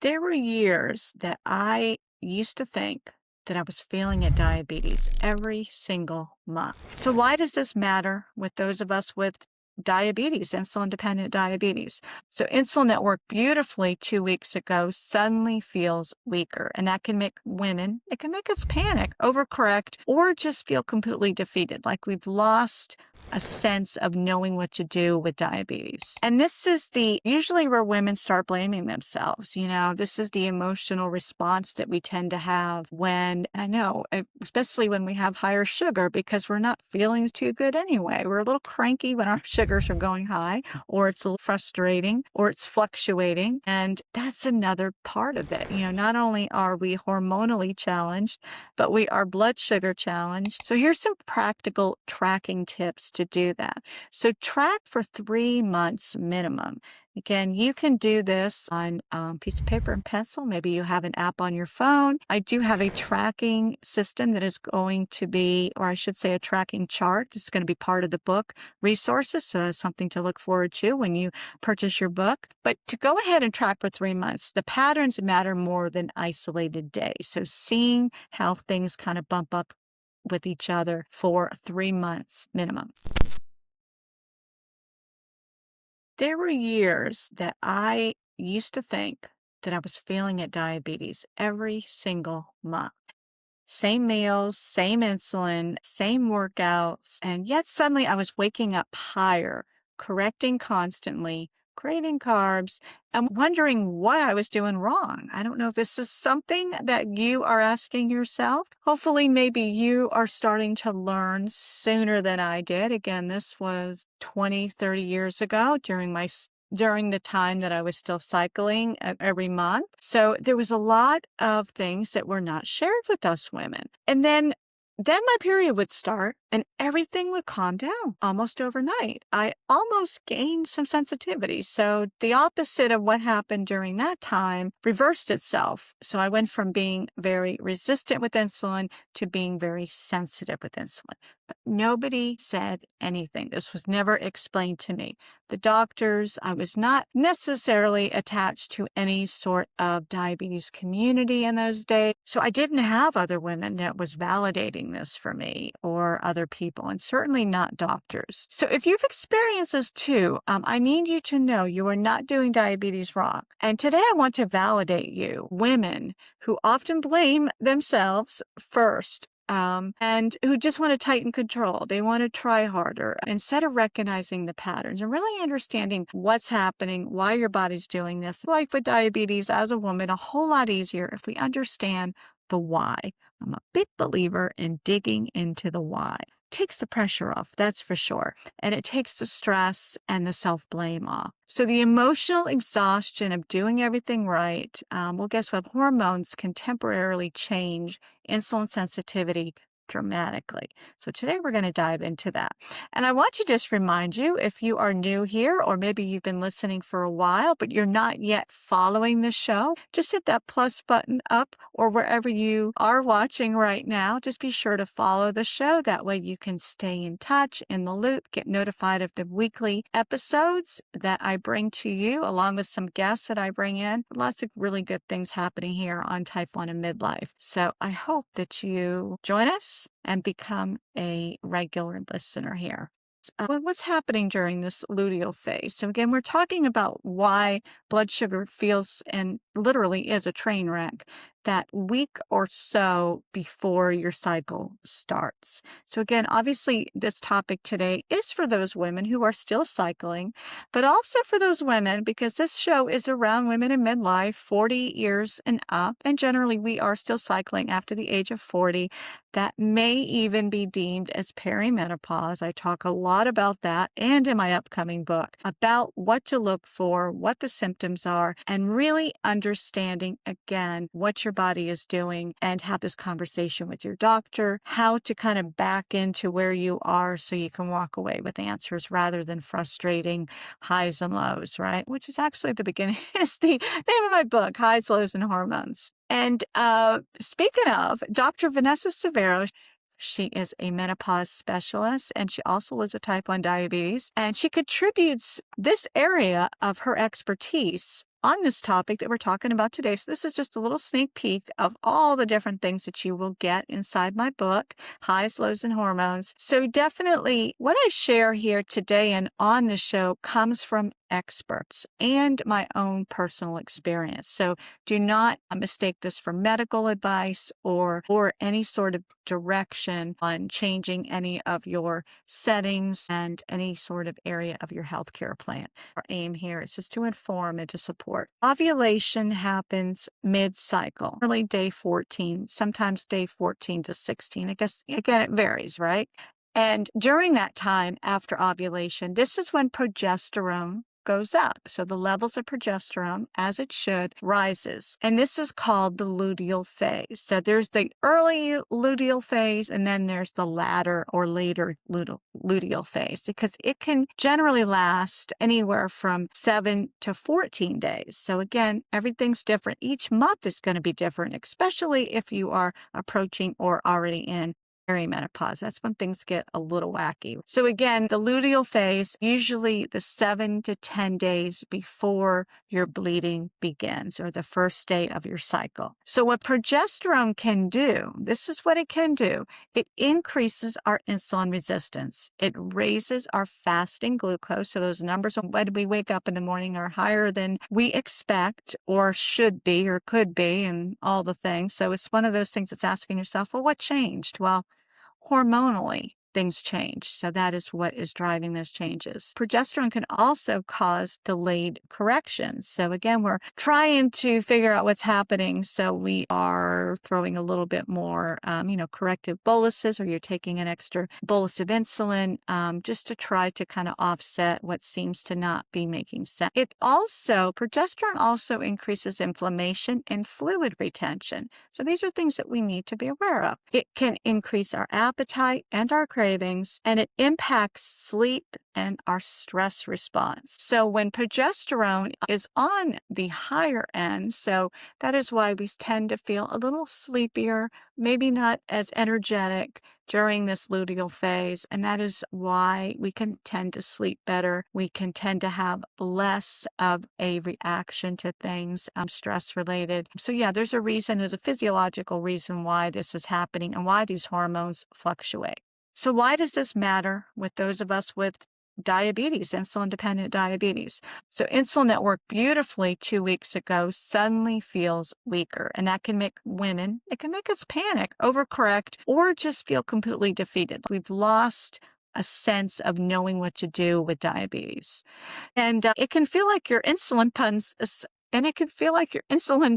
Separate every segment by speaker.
Speaker 1: There were years that I used to think that I was failing at diabetes every single month. So, why does this matter with those of us with diabetes, insulin-dependent diabetes? So, insulin that worked beautifully 2 weeks ago suddenly feels weaker, and that can make women, it can make us panic, overcorrect, or just feel completely defeated, like we've lost a sense of knowing what to do with diabetes. And this is usually where women start blaming themselves. This is the emotional response that we tend to have when, I know, especially when we have higher sugar because we're not feeling too good anyway. We're a little cranky when our sugars are going high, or it's a little frustrating, or it's fluctuating. And that's another part of it. Not only are we hormonally challenged, but we are blood sugar challenged. So here's some practical tracking tips to do that. So track for 3 months minimum. Again, you can do this on a piece of paper and pencil. Maybe you have an app on your phone. I do have a tracking system that is going to be, or I should say a tracking chart. It's going to be part of the book resources. So that's something to look forward to when you purchase your book. But to go ahead and track for 3 months, the patterns matter more than isolated days. So seeing how things kind of bump up with each other for 3 months minimum. There were years that I used to think that I was failing at diabetes every single month. Same meals, same insulin, same workouts, and yet suddenly I was waking up higher, correcting constantly, craving carbs, and wondering what I was doing wrong. I don't know if this is something that you are asking yourself. Hopefully, maybe you are starting to learn sooner than I did. Again, this was 20, 30 years ago during the time that I was still cycling every month. So there was a lot of things that were not shared with us women. And then my period would start and everything would calm down almost overnight. I almost gained some sensitivity. So the opposite of what happened during that time reversed itself. So I went from being very resistant with insulin to being very sensitive with insulin. But nobody said anything. This was never explained to me. The doctors, I was not necessarily attached to any sort of diabetes community in those days. So I didn't have other women that was validating this for me or other people, and certainly not doctors. So if you've experienced this too, I need you to know you are not doing diabetes wrong. And today I want to validate you, women who often blame themselves first, and who just want to tighten control. They want to try harder instead of recognizing the patterns and really understanding what's happening, why your body's doing this. Life with diabetes as a woman, a whole lot easier if we understand the why. I'm a big believer in digging into the why. Takes the pressure off, that's for sure. And it takes the stress and the self-blame off. So the emotional exhaustion of doing everything right, well, guess what? Hormones can temporarily change insulin sensitivity dramatically. So today we're going to dive into that. And I want to just remind you, if you are new here, or maybe you've been listening for a while, but you're not yet following the show, just hit that plus button up or wherever you are watching right now. Just be sure to follow the show. That way you can stay in touch, in the loop, get notified of the weekly episodes that I bring to you, along with some guests that I bring in. Lots of really good things happening here on Type 1 and Midlife. So I hope that you join us and become a regular listener here. What's happening during this luteal phase? So again, we're talking about why blood sugar feels and literally is a train wreck that week or so before your cycle starts. So again, obviously this topic today is for those women who are still cycling, but also for those women, because this show is around women in midlife, 40 years and up, and generally we are still cycling after the age of 40. That may even be deemed as perimenopause. I talk a lot about that and in my upcoming book about what to look for, what the symptoms are, and really understanding again what your body is doing and have this conversation with your doctor, how to kind of back into where you are so you can walk away with answers rather than frustrating highs and lows, right? Which is actually at the beginning is the name of my book, Highs, Lows, and Hormones. And speaking of, Dr. Vanessa Severo, she is a menopause specialist, and she also lives with type 1 diabetes, and she contributes this area of her expertise on this topic that we're talking about today. So this is just a little sneak peek of all the different things that you will get inside my book, Highs, Lows, and Hormones. So definitely what I share here today and on the show comes from experts and my own personal experience. So do not mistake this for medical advice or any sort of direction on changing any of your settings and any sort of area of your healthcare plan. Our aim here is just to inform and to support. Ovulation happens mid-cycle, early day 14, sometimes day 14 to 16. I guess, again, it varies, right? And during that time after ovulation, this is when progesterone goes up. So the levels of progesterone, as it should, rises. And this is called the luteal phase. So there's the early luteal phase, and then there's the latter or later luteal phase, because it can generally last anywhere from 7 to 14 days. So again, everything's different. Each month is going to be different, especially if you are approaching or already in perimenopause. That's when things get a little wacky. So again, the luteal phase, usually the 7 to 10 days before your bleeding begins, or the first day of your cycle. So what progesterone can do, this is what it can do. It increases our insulin resistance. It raises our fasting glucose. So those numbers when we wake up in the morning are higher than we expect or should be or could be, and all the things. So it's one of those things that's asking yourself, well, what changed? Well, hormonally, things change. So that is what is driving those changes. Progesterone can also cause delayed corrections. So again, we're trying to figure out what's happening. So we are throwing a little bit more, corrective boluses, or you're taking an extra bolus of insulin just to try to kind of offset what seems to not be making sense. Progesterone also increases inflammation and fluid retention. So these are things that we need to be aware of. It can increase our appetite and our cravings, and it impacts sleep and our stress response. So when progesterone is on the higher end, so that is why we tend to feel a little sleepier, maybe not as energetic during this luteal phase, and that is why we can tend to sleep better. We can tend to have less of a reaction to things, stress related. So yeah, there's a physiological reason why this is happening and why these hormones fluctuate. So why does this matter with those of us with diabetes, insulin-dependent diabetes? So insulin that worked beautifully 2 weeks ago suddenly feels weaker, and that can make us panic, overcorrect, or just feel completely defeated. We've lost a sense of knowing what to do with diabetes. And it can feel like your insulin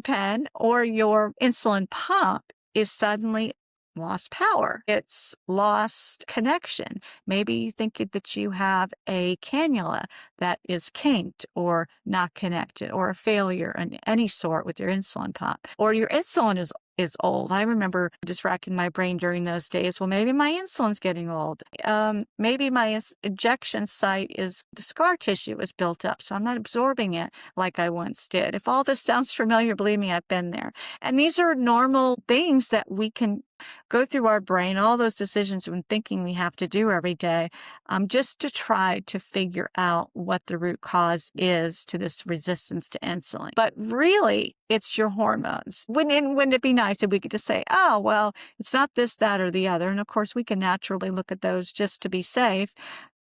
Speaker 1: pen or your insulin pump is suddenly lost power. It's lost connection. Maybe you think that you have a cannula that is kinked or not connected, or a failure in any sort with your insulin pump, or your insulin is old. I remember just racking my brain during those days. Well, maybe my insulin's getting old. Maybe my injection site the scar tissue is built up, so I'm not absorbing it like I once did. If all this sounds familiar, believe me, I've been there. And these are normal things that we can go through our brain, all those decisions and thinking we have to do every day, just to try to figure out what the root cause is to this resistance to insulin. But really, it's your hormones. Wouldn't it be nice if we could just say, oh, well, it's not this, that, or the other? And of course, we can naturally look at those just to be safe,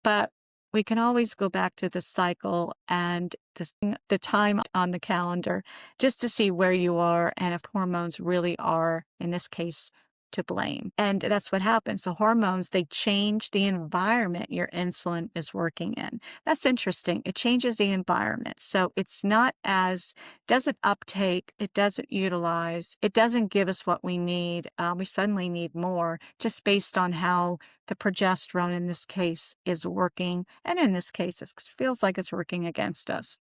Speaker 1: but we can always go back to the cycle and the time on the calendar just to see where you are and if hormones really are, in this case, to blame. And that's what happens. The hormones, they change the environment your insulin is working in. That's interesting. It changes the environment. So it's doesn't uptake, it doesn't utilize, it doesn't give us what we need. We suddenly need more just based on how the progesterone in this case is working. And in this case, it feels like it's working against us.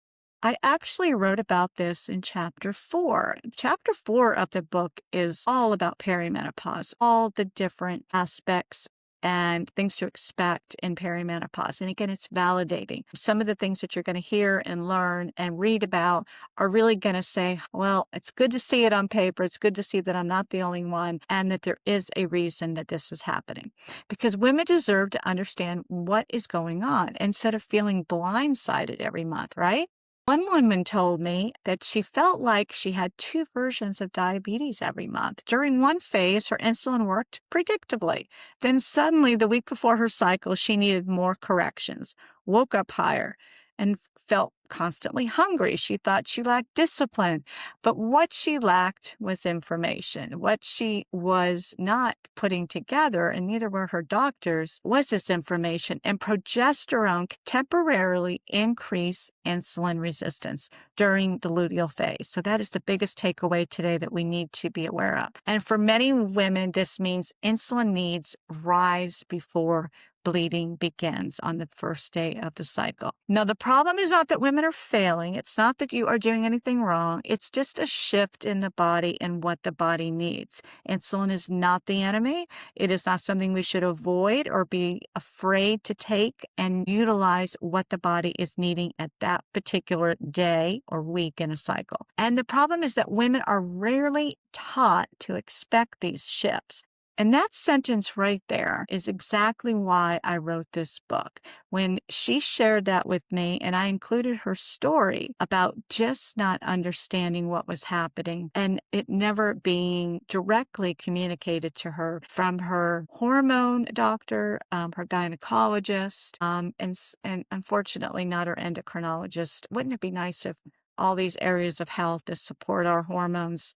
Speaker 1: I actually wrote about this in chapter 4. Chapter 4 of the book is all about perimenopause, all the different aspects and things to expect in perimenopause. And again, it's validating. Some of the things that you're going to hear and learn and read about are really going to say, well, it's good to see it on paper. It's good to see that I'm not the only one, and that there is a reason that this is happening. Because women deserve to understand what is going on instead of feeling blindsided every month, right? One woman told me that she felt like she had two versions of diabetes every month. During one phase, her insulin worked predictably. Then suddenly, the week before her cycle, she needed more corrections, woke up higher, and felt constantly hungry. She thought she lacked discipline. But what she lacked was information. What she was not putting together, and neither were her doctors, was this information. And progesterone could temporarily increase insulin resistance during the luteal phase. So that is the biggest takeaway today that we need to be aware of. And for many women, this means insulin needs rise before bleeding begins on the first day of the cycle. Now, the problem is not that women are failing. It's not that you are doing anything wrong. It's just a shift in the body and what the body needs. Insulin is not the enemy. It is not something we should avoid or be afraid to take, and utilize what the body is needing at that particular day or week in a cycle. And the problem is that women are rarely taught to expect these shifts. And that sentence right there is exactly why I wrote this book. When she shared that with me, and I included her story about just not understanding what was happening and it never being directly communicated to her from her hormone doctor, her gynecologist, and unfortunately not her endocrinologist. Wouldn't it be nice if all these areas of health that support our hormones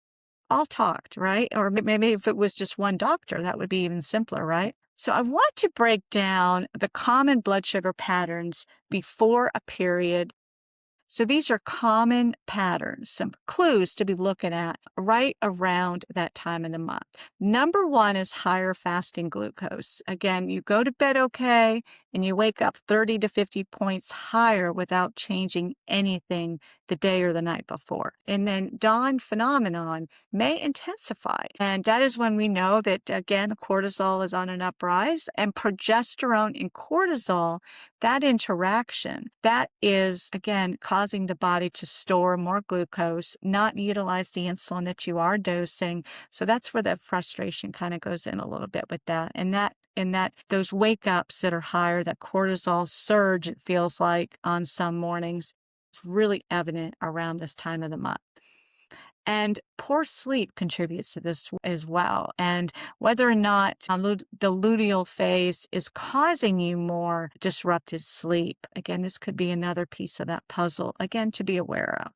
Speaker 1: all talked, right? Or maybe if it was just one doctor, that would be even simpler, right? So I want to break down the common blood sugar patterns before a period. So these are common patterns, some clues to be looking at right around that time of the month. Number one is higher fasting glucose. Again, you go to bed okay, and you wake up 30 to 50 points higher without changing anything the day or the night before. And then dawn phenomenon may intensify. And that is when we know that, again, cortisol is on an uprise, and progesterone and cortisol, that interaction, that is, again, causing the body to store more glucose, not utilize the insulin that you are dosing. So that's where the frustration kind of goes in a little bit with that. And that those wake ups that are higher, that cortisol surge, it feels like on some mornings, it's really evident around this time of the month. And poor sleep contributes to this as well. And whether or not the luteal phase is causing you more disrupted sleep, again, this could be another piece of that puzzle, again, to be aware of.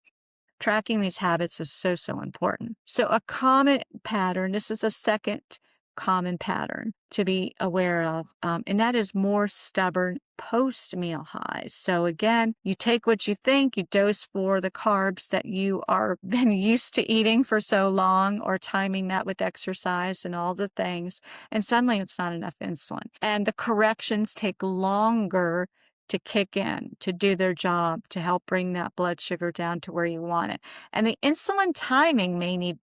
Speaker 1: Tracking these habits is so, so important. So a common pattern, this is a second common pattern to be aware of, and that is more stubborn post-meal highs. So again, you take what you think, you dose for the carbs that you are been used to eating for so long, or timing that with exercise and all the things, and suddenly it's not enough insulin. And the corrections take longer to kick in, to do their job, to help bring that blood sugar down to where you want it. And the insulin timing may need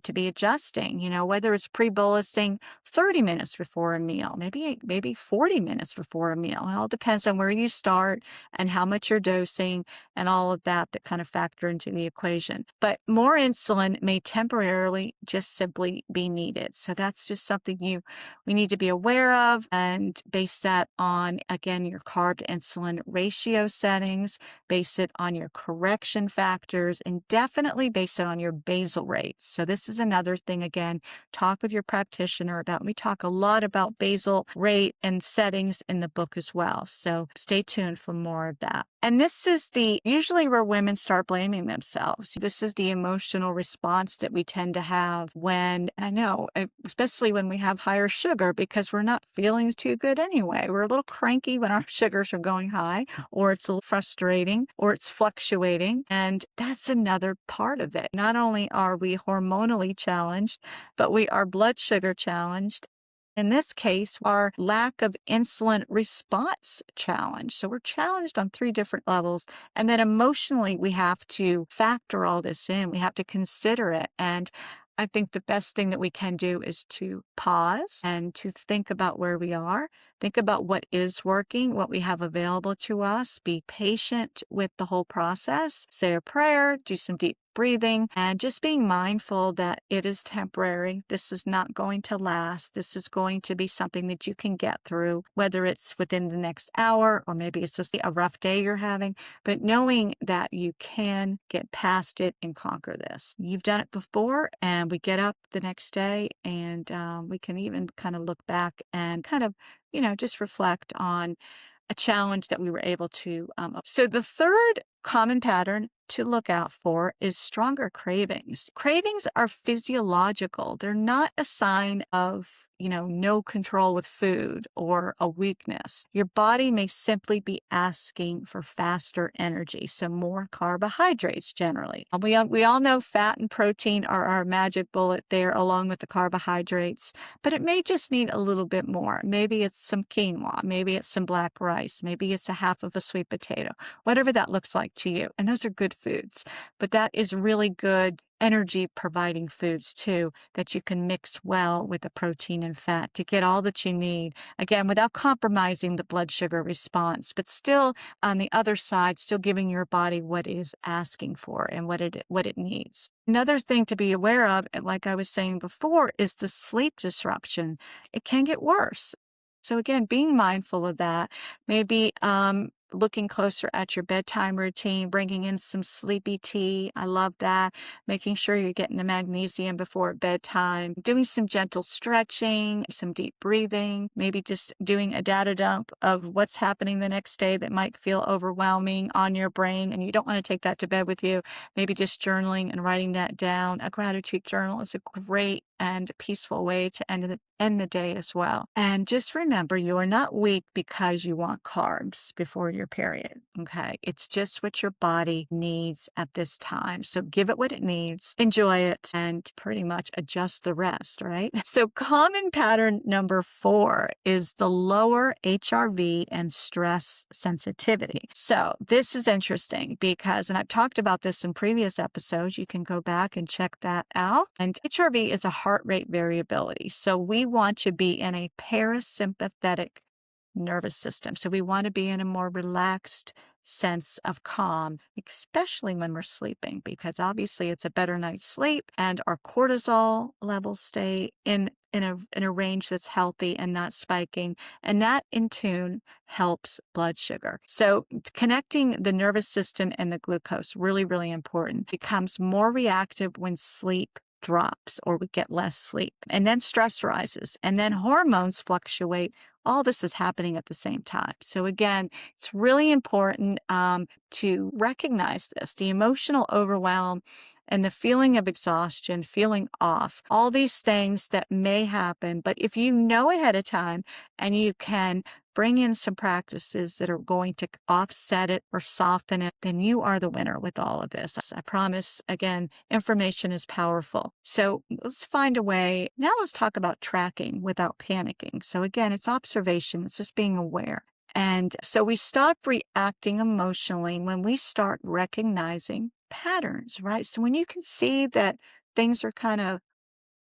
Speaker 1: to be adjusting, whether it's pre-bolusing 30 minutes before a meal, maybe 40 minutes before a meal. It all depends on where you start and how much you're dosing and all of that kind of factor into the equation. But more insulin may temporarily just simply be needed. So that's just something we need to be aware of, and base that on, again, your carb to insulin ratio settings, base it on your correction factors, and definitely base it on your basal rate. So this is another thing, again, talk with your practitioner about. We talk a lot about basal rate and settings in the book as well. So stay tuned for more of that. And this is usually where women start blaming themselves. This is the emotional response that we tend to have when, I know, especially when we have higher sugar, because we're not feeling too good anyway. We're a little cranky when our sugars are going high, or it's a little frustrating, or it's fluctuating. And that's another part of it. Not only are we hormonally challenged, but we are blood sugar challenged. In this case, our lack of insulin response challenge. So we're challenged on 3 different levels. And then emotionally, we have to factor all this in. We have to consider it. And I think the best thing that we can do is to pause and to think about where we are, think about what is working, what we have available to us, be patient with the whole process, say a prayer, do some deep breathing and just being mindful that it is temporary. This is not going to last. This is going to be something that you can get through, whether it's within the next hour or maybe it's just a rough day you're having, but knowing that you can get past it and conquer this. You've done it before, and we get up the next day and we can even kind of look back and kind of, just reflect on a challenge that we were able to. So the third common pattern to look out for is stronger cravings. Cravings are physiological. They're not a sign of, no control with food or a weakness. Your body may simply be asking for faster energy, so more carbohydrates generally. We all know fat and protein are our magic bullet there along with the carbohydrates, but it may just need a little bit more. Maybe it's some quinoa, maybe it's some black rice, maybe it's a half of a sweet potato, whatever that looks like to you. And those are good foods, but that is really good energy providing foods too that you can mix well with the protein and fat to get all that you need, again, without compromising the blood sugar response, but still on the other side, still giving your body what it is asking for and what it needs. Another thing to be aware of, and like I was saying before, is the sleep disruption. It can get worse. So again, being mindful of that, maybe looking closer at your bedtime routine, bringing in some sleepy tea. I love that. Making sure you're getting the magnesium before bedtime, doing some gentle stretching, some deep breathing, maybe just doing a data dump of what's happening the next day that might feel overwhelming on your brain, and you don't want to take that to bed with you. Maybe just journaling and writing that down. A gratitude journal is a great and peaceful way to end the day as well. And just remember, you are not weak because you want carbs before your period, okay? It's just what your body needs at this time. So give it what it needs, enjoy it, and pretty much adjust the rest, right? So common pattern number 4 is the lower HRV and stress sensitivity. So this is interesting because, and I've talked about this in previous episodes, you can go back and check that out. And HRV is a heart rate variability. So we want to be in a parasympathetic nervous system. So we want to be in a more relaxed sense of calm, especially when we're sleeping, because obviously it's a better night's sleep and our cortisol levels stay in a range that's healthy and not spiking. And that in tune helps blood sugar. So connecting the nervous system and the glucose, really, really important, becomes more reactive when sleep drops or we get less sleep. And then stress rises and then hormones fluctuate. All this is happening at the same time. So again, it's really important to recognize this, the emotional overwhelm and the feeling of exhaustion, feeling off, all these things that may happen. But if you know ahead of time and you can bring in some practices that are going to offset it or soften it, then you are the winner with all of this. I promise, again, information is powerful. So let's find a way. Now let's talk about tracking without panicking. So again, it's observation. It's just being aware. And so we stop reacting emotionally when we start recognizing patterns, right? So when you can see that things are kind of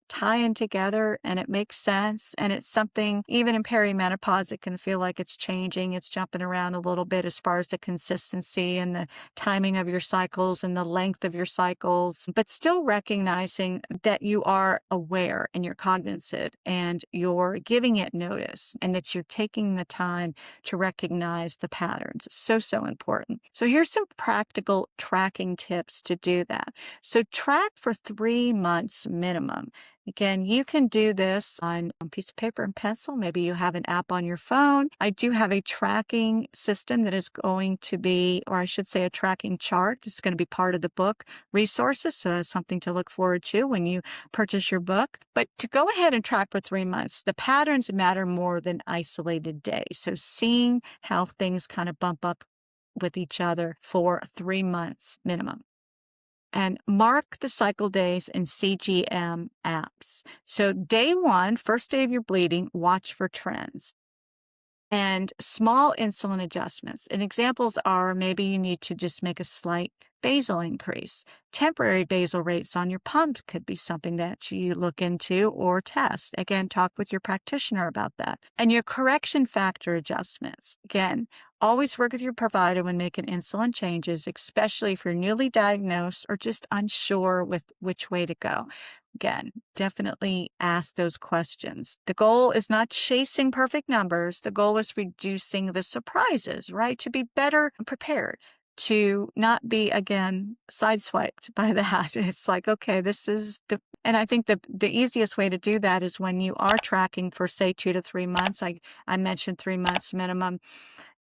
Speaker 1: tying together and it makes sense. And it's something, even in perimenopause, it can feel like it's changing. It's jumping around a little bit as far as the consistency and the timing of your cycles and the length of your cycles, but still recognizing that you are aware and you're cognizant and you're giving it notice and that you're taking the time to recognize the patterns. It's so, so important. So here's some practical tracking tips to do that. So track for 3 months minimum. Again, you can do this on a piece of paper and pencil. Maybe you have an app on your phone. I do have a tracking system that is going to be, or I should say a tracking chart. It's going to be part of the book resources. So that's something to look forward to when you purchase your book. But to go ahead and track for 3 months, the patterns matter more than isolated days. So seeing how things kind of bump up with each other for 3 months minimum. And mark the cycle days in CGM apps. So day 1, first day of your bleeding, watch for trends. and small insulin adjustments. And examples are maybe you need to just make a slight basal increase. Temporary basal rates on your pump could be something that you look into or test. Again, talk with your practitioner about that. And your correction factor adjustments. Again, always work with your provider when making insulin changes, especially if you're newly diagnosed or just unsure with which way to go. Again, definitely ask those questions. The goal is not chasing perfect numbers. The goal is reducing the surprises, right? To be better prepared, to not be, again, sideswiped by that. It's like, okay, and I think the easiest way to do that is when you are tracking for, say, 2 to 3 months. I mentioned 3 months minimum.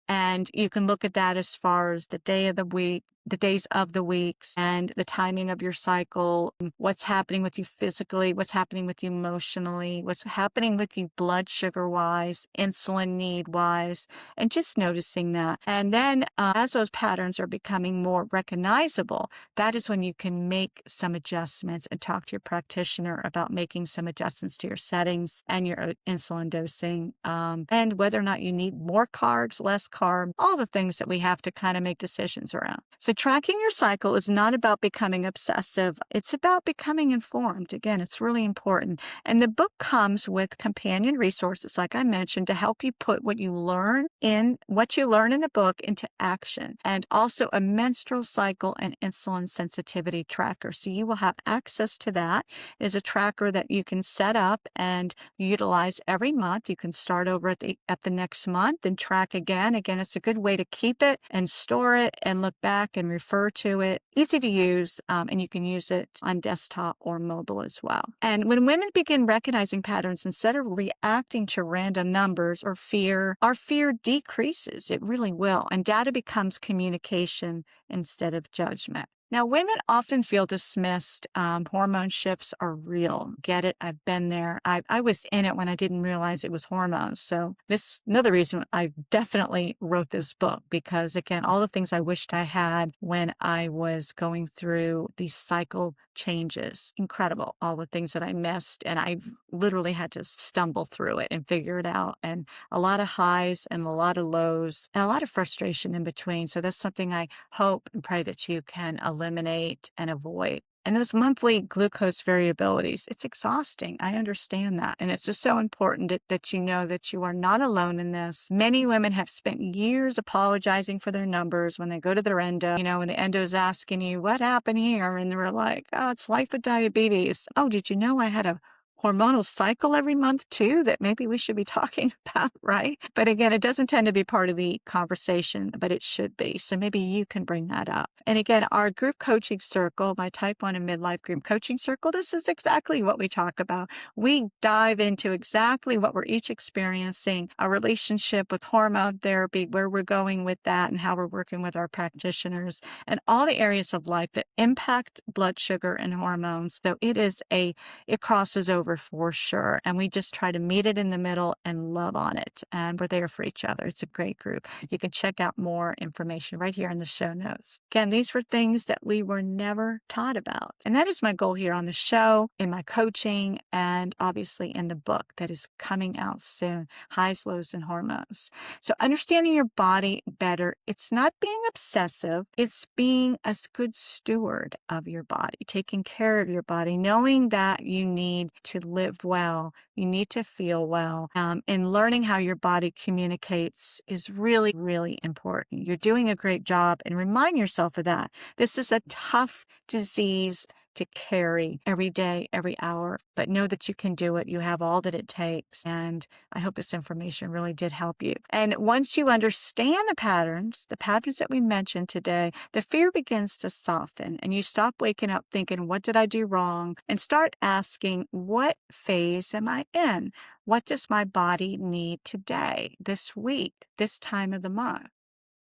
Speaker 1: And you can look at that as far as the day of the week, the days of the weeks, and the timing of your cycle, what's happening with you physically, what's happening with you emotionally, what's happening with you blood sugar wise, insulin need wise, and just noticing that. And then as those patterns are becoming more recognizable, that is when you can make some adjustments and talk to your practitioner about making some adjustments to your settings and your insulin dosing, and whether or not you need more carbs, less carb, all the things that we have to kind of make decisions around. So tracking your cycle is not about becoming obsessive. It's about becoming informed. Again, it's really important. And the book comes with companion resources, like I mentioned, to help you put what you learn in the book into action, and also a menstrual cycle and insulin sensitivity tracker. So you will have access to that. It is a tracker that you can set up and utilize every month. You can start over at the next month and track again. Again, it's a good way to keep it and store it and look back and refer to it. Easy to use, and you can use it on desktop or mobile as well. And when women begin recognizing patterns, instead of reacting to random numbers or fear, our fear decreases. It really will. And data becomes communication instead of judgment. Now, women often feel dismissed. Hormone shifts are real. Get it? I've been there. I was in it when I didn't realize it was hormones. So this another reason I definitely wrote this book, because again, all the things I wished I had when I was going through these cycle changes, incredible. All the things that I missed, and I literally had to stumble through it and figure it out. And a lot of highs and a lot of lows and a lot of frustration in between. So that's something I hope and pray that you can eliminate and avoid. And those monthly glucose variabilities, it's exhausting. I understand that. And it's just so important that you know that you are not alone in this. Many women have spent years apologizing for their numbers when they go to their endo, when the endo's asking you, what happened here? And they're like, oh, it's life with diabetes. Oh, did you know I had a hormonal cycle every month too that maybe we should be talking about, right? But again, it doesn't tend to be part of the conversation, but it should be. So maybe you can bring that up. And again, our group coaching circle, my type 1 and midlife group coaching circle, this is exactly what we talk about. We dive into exactly what we're each experiencing, our relationship with hormone therapy, where we're going with that, and how we're working with our practitioners, and all the areas of life that impact blood sugar and hormones. So it crosses over for sure. And we just try to meet it in the middle and love on it. And we're there for each other. It's a great group. You can check out more information right here in the show notes. Again, these were things that we were never taught about. And that is my goal here on the show, in my coaching, and obviously in the book that is coming out soon, Highs, Lows, and Hormones. So understanding your body better, it's not being obsessive. It's being a good steward of your body, taking care of your body, knowing that you need to live well, you need to feel well, and learning how your body communicates is really, really important. You're doing a great job, and remind yourself of that. This is a tough disease to carry every day, every hour, but know that you can do it. You have all that it takes. And I hope this information really did help you. And once you understand the patterns that we mentioned today, the fear begins to soften, and you stop waking up thinking, what did I do wrong? And start asking, what phase am I in? What does my body need today, this week, this time of the month?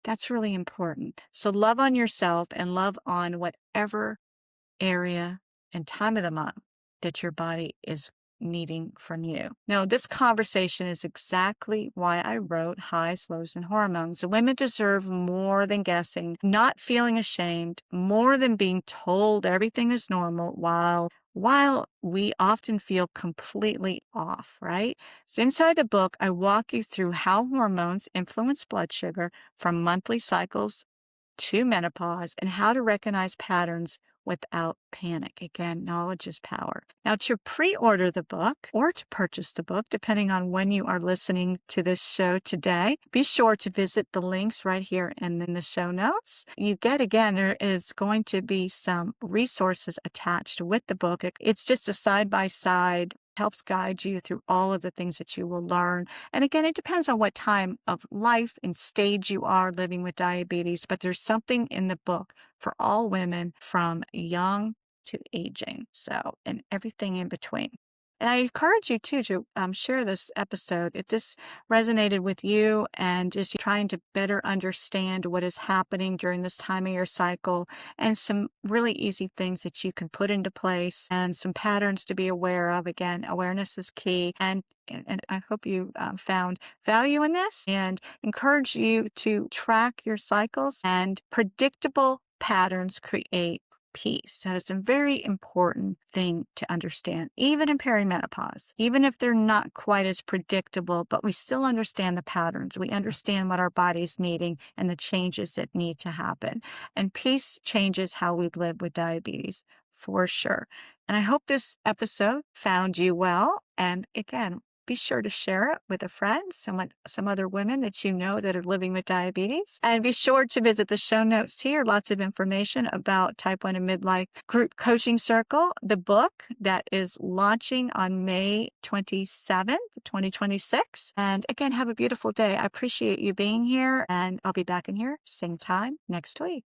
Speaker 1: That's really important. So love on yourself and love on whatever area and time of the month that your body is needing from you. Now, this conversation is exactly why I wrote Highs, Lows, and Hormones. Women deserve more than guessing, not feeling ashamed, more than being told everything is normal while we often feel completely off, right? So inside the book, I walk you through how hormones influence blood sugar from monthly cycles to menopause and how to recognize patterns without panic. Again, knowledge is power. Now, to pre-order the book or to purchase the book, depending on when you are listening to this show today, be sure to visit the links right here and in the show notes. You get, again, there is going to be some resources attached with the book. It's just a side-by-side, helps guide you through all of the things that you will learn. And again, it depends on what time of life and stage you are living with diabetes, but there's something in the book for all women from young to aging. So, and everything in between. And I encourage you too to share this episode if this resonated with you and just trying to better understand what is happening during this time of your cycle and some really easy things that you can put into place and some patterns to be aware of. Again, awareness is key. And I hope you found value in this and encourage you to track your cycles, and predictable patterns create peace. That is a very important thing to understand, even in perimenopause, even if they're not quite as predictable, but we still understand the patterns. We understand what our body's needing and the changes that need to happen. And peace changes how we live with diabetes for sure. And I hope this episode found you well. And again, be sure to share it with a friend, some other women that you know that are living with diabetes. And be sure to visit the show notes here. Lots of information about Type 1 and Midlife Group Coaching Circle, the book that is launching on May 27th, 2026. And again, have a beautiful day. I appreciate you being here, and I'll be back in here same time next week.